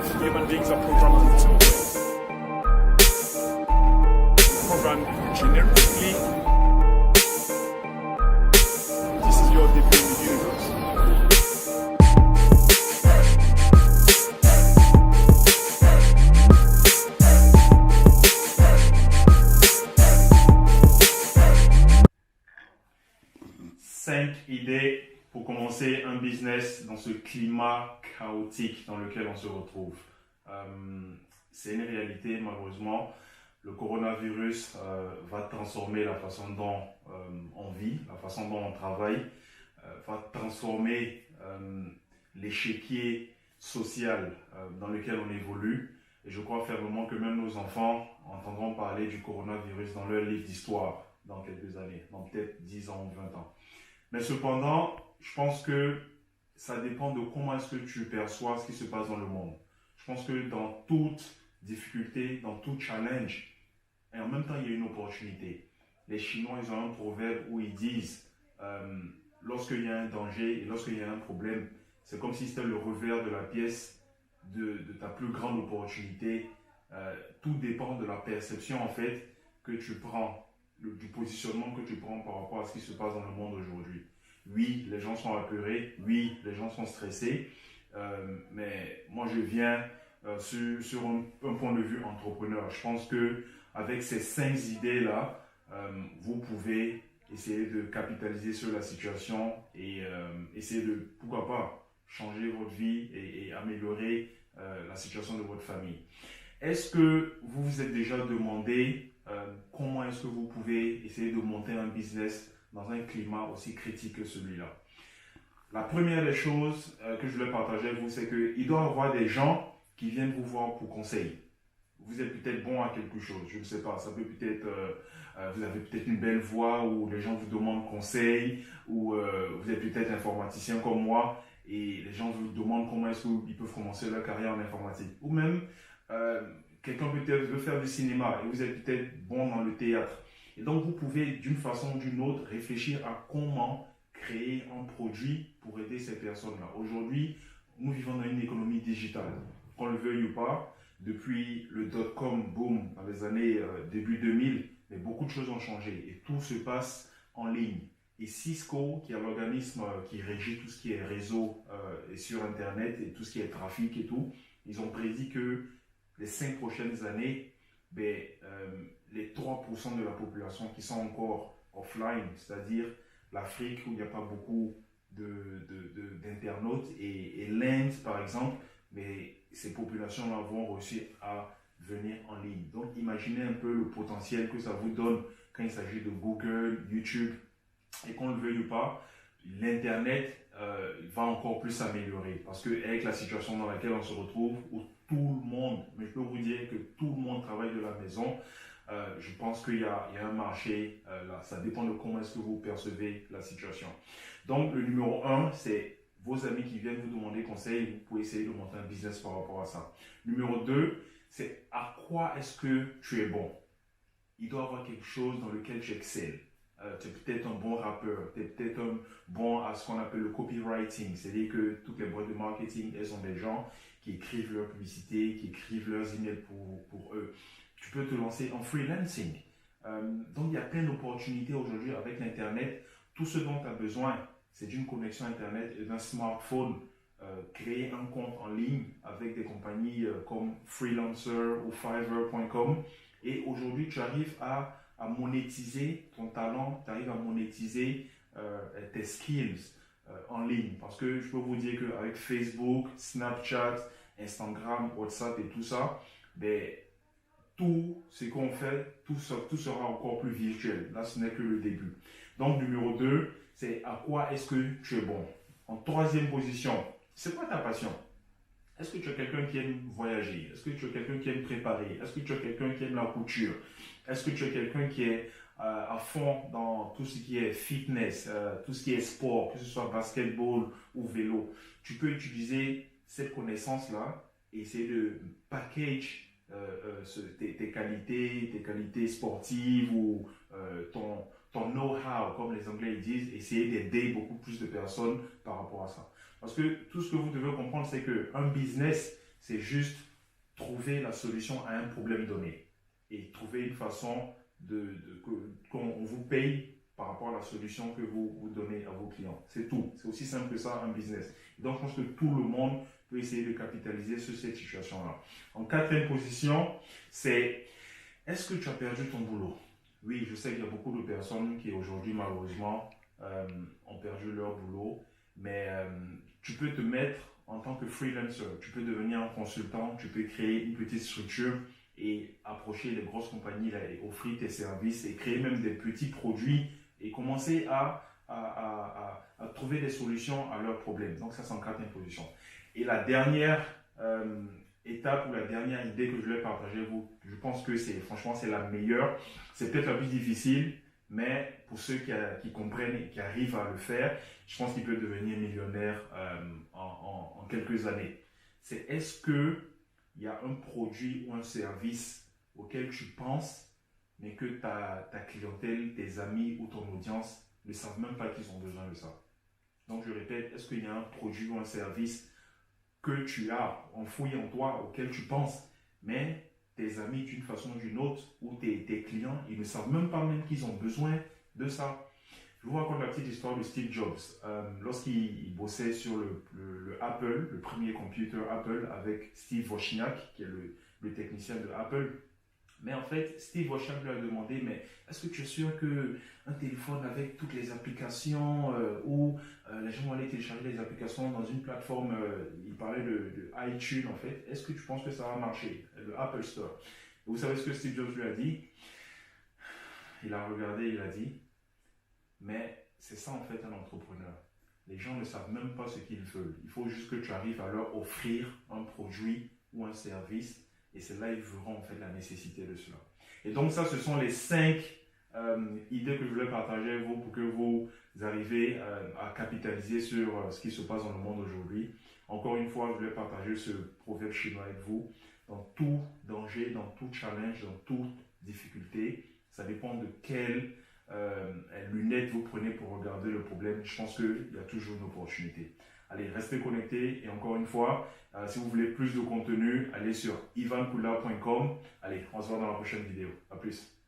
Human beings are programmed to program generically. This is your debut in the universe. 5 idées pour commencer un business dans ce climat chaotique dans lequel on se retrouve. C'est une réalité, malheureusement. Le coronavirus va transformer la façon dont on vit, la façon dont on travaille, va transformer l'échiquier social dans lequel on évolue. Et je crois fermement que même nos enfants entendront parler du coronavirus dans leur livre d'histoire dans quelques années, dans peut-être 10 ans ou 20 ans. Mais cependant, je pense que ça dépend de comment est-ce que tu perçois ce qui se passe dans le monde. Je pense que dans toute difficulté, dans tout challenge, et en même temps, il y a une opportunité. Les Chinois, ils ont un proverbe où ils disent lorsqu'il y a un danger et lorsqu'il y a un problème, c'est comme si c'était le revers de la pièce de ta plus grande opportunité. Tout dépend de la perception, en fait, que tu prends, du positionnement que tu prends par rapport à ce qui se passe dans le monde aujourd'hui. Oui, les gens sont apeurés, oui, les gens sont stressés, mais moi je viens sur un point de vue entrepreneur. Je pense qu'avec ces 5 idées-là, vous pouvez essayer de capitaliser sur la situation et essayer de, pourquoi pas, changer votre vie et améliorer la situation de votre famille. Est-ce que vous vous êtes déjà demandé comment est-ce que vous pouvez essayer de monter un business dans un climat aussi critique que celui-là? La première des choses que je voulais partager avec vous, c'est qu'il doit y avoir des gens qui viennent vous voir pour conseil. Vous êtes peut-être bon à quelque chose, je ne sais pas, ça peut peut-être, vous avez peut-être une belle voix où les gens vous demandent conseil, ou vous êtes peut-être informaticien comme moi et les gens vous demandent comment est-ce qu'ils peuvent commencer leur carrière en informatique. Ou même, quelqu'un peut-être veut faire du cinéma et vous êtes peut-être bon dans le théâtre. Et donc, vous pouvez, d'une façon ou d'une autre, réfléchir à comment créer un produit pour aider ces personnes-là. Aujourd'hui, nous vivons dans une économie digitale. Qu'on le veuille ou pas, depuis le dot-com boom dans les années début 2000, mais beaucoup de choses ont changé et tout se passe en ligne. Et Cisco, qui est l'organisme qui régit tout ce qui est réseau et sur Internet et tout ce qui est trafic et tout, ils ont prédit que les 5 prochaines années, les 3% de la population qui sont encore offline, c'est-à-dire l'Afrique où il n'y a pas beaucoup d'internautes et l'Inde par exemple, mais ces populations-là vont réussir à venir en ligne. Donc imaginez un peu le potentiel que ça vous donne quand il s'agit de Google, YouTube, et qu'on le veuille ou pas, l'Internet va encore plus s'améliorer parce qu'avec la situation dans laquelle on se retrouve, où tout le monde, mais je peux vous dire que tout le monde travaille de la maison, je pense qu'il y a un marché là. Ça dépend de comment est-ce que vous percevez la situation. Donc le numéro 1, c'est vos amis qui viennent vous demander conseil, vous pouvez essayer de monter un business par rapport à ça. Numéro 2, c'est à quoi est-ce que tu es bon. Il doit y avoir quelque chose dans lequel tu excelles. Tu es peut-être un bon rappeur, tu es peut-être bon à ce qu'on appelle le copywriting, c'est-à-dire que toutes les boîtes de marketing, elles ont des gens qui écrivent leurs publicités, qui écrivent leurs emails pour eux. Tu peux te lancer en freelancing. Donc il y a plein d'opportunités aujourd'hui avec l'Internet. Tout ce dont tu as besoin, c'est d'une connexion Internet et d'un smartphone. Créer un compte en ligne avec des compagnies comme Freelancer ou Fiverr.com. Et aujourd'hui, tu arrives à monétiser ton talent, tu arrives à monétiser tes skills en ligne. Parce que je peux vous dire qu'avec Facebook, Snapchat, Instagram, WhatsApp et tout ça, tout ce qu'on fait, tout sera encore plus virtuel. Là, ce n'est que le début. Donc, numéro 2, c'est à quoi est-ce que tu es bon. En 3e position, c'est quoi ta passion? Est-ce que tu es quelqu'un qui aime voyager? Est-ce que tu es quelqu'un qui aime préparer? Est-ce que tu es quelqu'un qui aime la couture? Est-ce que tu es quelqu'un qui est à fond dans tout ce qui est fitness, tout ce qui est sport, que ce soit basketball ou vélo? Tu peux utiliser cette connaissance-là et essayer de package tes qualités sportives ou ton know-how, comme les Anglais disent, essayer d'aider beaucoup plus de personnes par rapport à ça. Parce que tout ce que vous devez comprendre, c'est qu'un business, c'est juste trouver la solution à un problème donné et trouver une façon qu'on vous paye par rapport à la solution que vous donnez à vos clients. C'est tout. C'est aussi simple que ça, un business. Et donc, je pense que tout le monde peut essayer de capitaliser sur cette situation-là. En quatrième position, c'est est-ce que tu as perdu ton boulot? Oui, je sais qu'il y a beaucoup de personnes qui aujourd'hui, malheureusement, ont perdu leur boulot, mais tu peux te mettre en tant que freelancer, tu peux devenir un consultant, tu peux créer une petite structure et approcher les grosses compagnies là, et offrir tes services et créer même des petits produits et commencer à trouver des solutions à leurs problèmes. Donc ça, c'est en quatrième position. Et la dernière étape ou la dernière idée que je voulais partager avec vous, je pense que franchement c'est la meilleure. C'est peut-être la plus difficile, mais pour ceux qui comprennent et qui arrivent à le faire, je pense qu'ils peuvent devenir millionnaires en quelques années. C'est est-ce qu'il y a un produit ou un service auquel tu penses, mais que ta clientèle, tes amis ou ton audience ne savent même pas qu'ils ont besoin de ça. Donc je répète, est-ce qu'il y a un produit ou un service que tu as enfoui en toi, auquel tu penses, mais tes amis d'une façon ou d'une autre, ou tes clients, ils ne savent même pas qu'ils ont besoin de ça. Je vous raconte la petite histoire de Steve Jobs. Lorsqu'il bossait sur le Apple, le premier computer Apple, avec Steve Wozniak, qui est le technicien de Apple. Mais en fait, Steve Wozniak lui a demandé, mais est-ce que tu es sûr qu'un téléphone avec toutes les applications où les gens vont aller télécharger les applications dans une plateforme, il parlait de iTunes en fait, est-ce que tu penses que ça va marcher, le Apple Store? Et vous savez ce que Steve Jobs lui a dit? Il a regardé, il a dit, mais c'est ça en fait un entrepreneur. Les gens ne savent même pas ce qu'ils veulent. Il faut juste que tu arrives à leur offrir un produit ou un service. Et c'est là qu'ils verront en fait la nécessité de cela. Et donc ça, ce sont les 5 idées que je voulais partager avec vous pour que vous arriviez à capitaliser sur ce qui se passe dans le monde aujourd'hui. Encore une fois, je voulais partager ce proverbe chinois avec vous. Dans tout danger, dans tout challenge, dans toute difficulté, ça dépend de quelles lunettes vous prenez pour regarder le problème. Je pense qu'il y a toujours une opportunité. Allez, restez connectés et encore une fois, si vous voulez plus de contenu, allez sur ivanpoula.com. Allez, on se voit dans la prochaine vidéo. À plus.